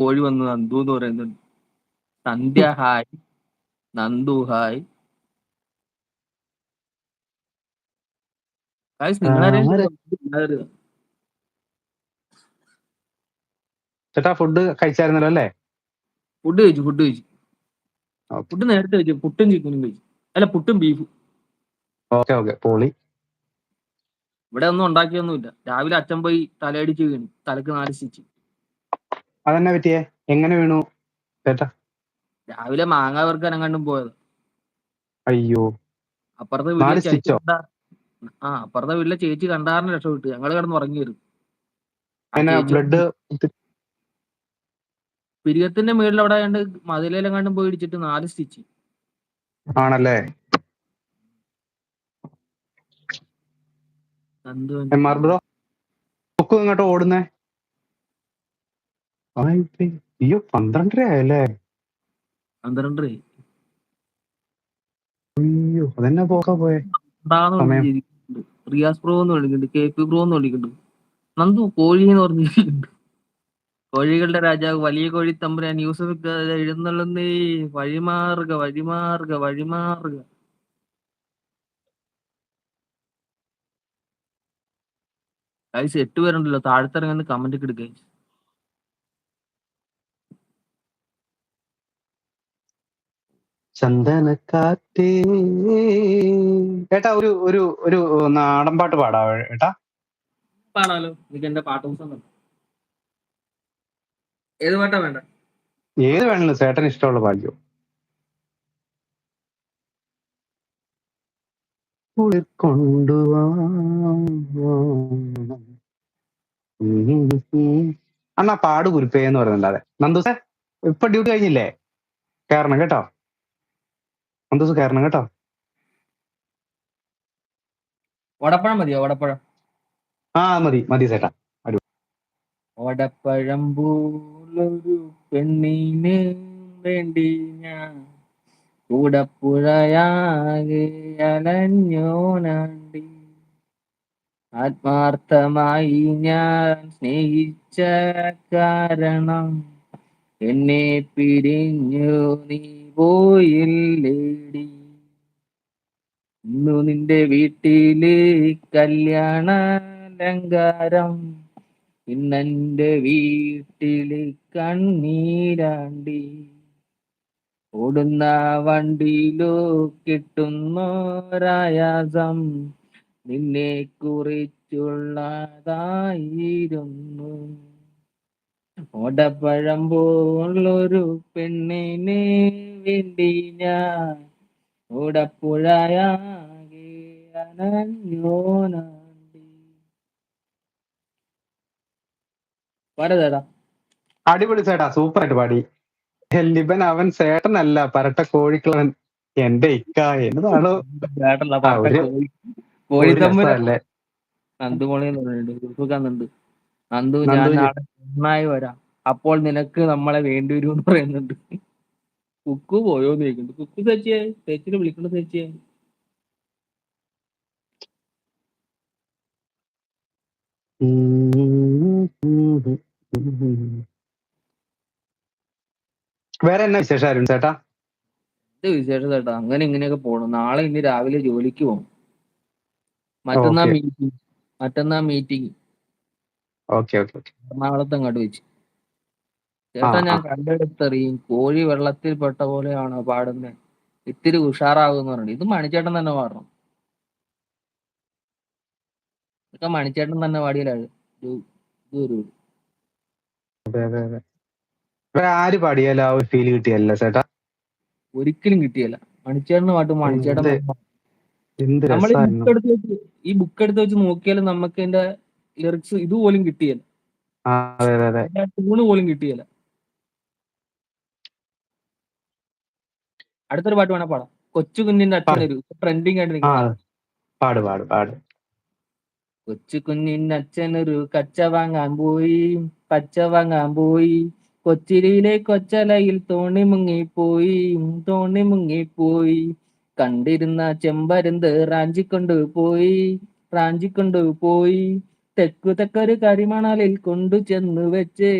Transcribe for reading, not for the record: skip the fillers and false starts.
കോഴി വന്ന് നന്ദു എന്ന് പറയുന്നുണ്ട്. സന്ധ്യ ഹായ്, നന്ദു ഹായ്. ചേട്ടാ ഫുഡ് കഴിച്ചായിരുന്നല്ലോ അല്ലേ? ഫുഡ് കഴിച്ചു. ഫുഡ് നേരത്തെ കഴിച്ചു. പുട്ടും ചിക്കനും കഴിച്ചു. അല്ല, പുട്ടും ബീഫും. ഓക്കെ പോളി. ഇവിടെ ഒന്നും ഉണ്ടാക്കിയൊന്നുമില്ല. രാവിലെ അച്ഛൻ പോയി തലയടിച്ച് വീണു. തലക്ക് 4 സ്റ്റിച്ച്. അതെന്നെ പറ്റിയേ? എങ്ങനെ വീണു ചേട്ടാ? രാവിലെ മാങ്ങ വറുക്കാൻ കണ്ടും പോയത്. അയ്യോ, അപ്പുറത്തെ വീട്ടിലെ 4 ചേച്ചി സ്റ്റിച്ചോ? അപ്പുറത്തെ വീട്ടിലെ ചേച്ചി കണ്ടാറിന് രക്ഷപ്പെട്ടു. ഞങ്ങള് കിടന്ന് ഉറങ്ങിയിരുന്നു. ബ്ലഡ് പിരിയത്തിന്റെ മേളിൽ അവിടെ കണ്ട് മതിലെല്ലാം കണ്ടും പോയി ഇടിച്ചിട്ട് 4 സ്റ്റിച്ച്. ആണല്ലേ? ബ്രോ ഇങ്ങോട്ട് ഓടുന്നേ? അയ്യോ 12:30 ആയല്ലേ? 12:30. അയ്യോ, അതെന്നെ പോക്കാ പോയെ സമയം. റിയാസ് ബ്രോ എന്ന് വിളിക്കുന്നുണ്ട്, കെ പി ബ്രോ എന്ന് വിളിക്കുന്നുണ്ട്, നന്ദു കോഴി എന്ന് പറഞ്ഞിട്ടുണ്ട്. കോഴികളുടെ രാജാവ് വലിയ കോഴി തമ്പുരാൻ യൂസഫ് എഴുന്നള്ളുന്നേ, വഴിമാറുക. 8 പേരുണ്ടല്ലോ, താഴത്തിറങ്ങുന്ന കമന്റ് ഒക്കെ എടുക്കുക. ചന്ദനക്കാറ്റേ ഏട്ടാ, ഒരു നാടൻ പാട്ട് പാടാവോ ഏട്ടാ? പാടാലോ, എനിക്ക് എന്റെ പാട്ട് പുസ്തകം. ഏത് പാട്ടാ വേണ്ട? ഏത് വേണമെങ്കിലും ചേട്ടന് ഇഷ്ടമുള്ള പാടിയോ. കൊണ്ടുവാ അണ്ണാ പാട് കുരിപ്പേ എന്ന് പറയുന്നുണ്ടാതെ. നന്ദൂസേ ഇപ്പൊ ഡ്യൂട്ടി കഴിഞ്ഞില്ലേ? കയറണം കേട്ടോ നന്ദൂസ്, കയറണം കേട്ടോ. വടപ്പഴം മതിയോ? വടപ്പഴം മതി ചേട്ടാ. വടപ്പഴം പോലൊരു പെണ്ണിന് വേണ്ടി ഞാൻ കൂടപ്പുഴയാകെ അലഞ്ഞോനാണ്ടി, ആത്മാർത്ഥമായി ഞാൻ സ്നേഹിച്ച കാരണം എന്നെ പിരിഞ്ഞു നീ പോയില്ലേടി. ഇന്നു നിന്റെ വീട്ടില് കല്യാണാലങ്കാരം, ഇന്നെന്റെ വീട്ടില് കണ്ണീരാണ്ടി. ഓടുന്ന വണ്ടിയിലോ കിട്ടുന്നോരായാസം നിന്നെ കുറിച്ചുള്ളതായിരുന്നു. ഓടപ്പഴം പോലൊരു പെണ്ണിന് വേണ്ടി ഞാൻ ഓടപ്പുഴയാകെ അനഞ്ഞോനാണ്ടി. പാടാ? അടിപൊളി ചേട്ടാ, സൂപ്പർ ആയിട്ട് പാടി. ലിബൻ അവൻ ചേട്ടനല്ല, പരട്ട കോഴിക്കളൻ എന്റെ ഇക്ക എന്നതാണോ? രസമല്ലേ? നന്ദുമോളിന്ന് പറഞ്ഞിട്ടുണ്ട്. നന്ദു ഞാൻ നാളെ നന്നായി വരാം, അപ്പോൾ നിനക്ക് നമ്മളെ വേണ്ടി വരും എന്ന് പറയുന്നുണ്ട്. കുക്കു പോയോന്ന് ചോദിക്കുന്നുണ്ട്. കുക്കു ചേച്ചിനെ വിളിക്കണ്ട ചേച്ചിയെ. വേറെ എന്നാ വിശേഷം അരുൺ ചേട്ടാ? എന്ത് വിശേഷം ചേട്ടാ, അങ്ങനെ ഇങ്ങനെയൊക്കെ പോകണം. നാളെ ഇനി രാവിലെ ജോലിക്ക് പോകും. മറ്റന്നാ മീറ്റിംഗ് എറണാകുളത്ത് അങ്ങോട്ട് വെച്ച്. ചേട്ടാ ഞാൻ കണ്ടെടുത്തെറിയും. കോഴി വെള്ളത്തിൽ പെട്ട പോലെയാണോ പാടുന്നത്, ഇത്തിരി ഉഷാറാകുമെന്ന് പറഞ്ഞു. ഇത് മണിച്ചേട്ടൻ തന്നെ പാടണം. ഇതൊക്കെ മണിച്ചേട്ടൻ തന്നെ പാടിയാലാണ് ആര് പാടിയാലും ആ ഒരു ഫീൽ കിട്ടിയല്ല ചേട്ടാ? ഒരിക്കലും കിട്ടിയല്ല. മണിച്ചേട്ടന് പാട്ട് മണിച്ചേട്ടൻ. നമ്മൾ ഈ ബുക്ക് എടുത്ത് വെച്ച് നോക്കിയാലും നമുക്ക് അതിന്റെ ലിറിക്സ് ഇതുപോലും കിട്ടിയല്ല, ട്യൂണ് പോലും കിട്ടിയല്ല. അടുത്തൊരു പാട്ട് വേണേ പാടാം. കൊച്ചു കുഞ്ഞിന്റെ അച്ഛനൊരു ട്രെൻഡിങ് ആയിട്ട് നിൽക്കുന്ന പാട്. കൊച്ചു കുഞ്ഞിന്റെ അച്ഛനൊരു കച്ച വാങ്ങാൻ പോയി, കൊച്ചിയിലെ കൊച്ചലയിൽ തോണി മുങ്ങിപ്പോയി, കണ്ടിരുന്ന ചെമ്പരുന്ത് റാഞ്ചിക്കൊണ്ടുപോയി, തെക്കു തെക്കൊരു കരിമണലിൽ കൊണ്ടു ചെന്ന് വെച്ച്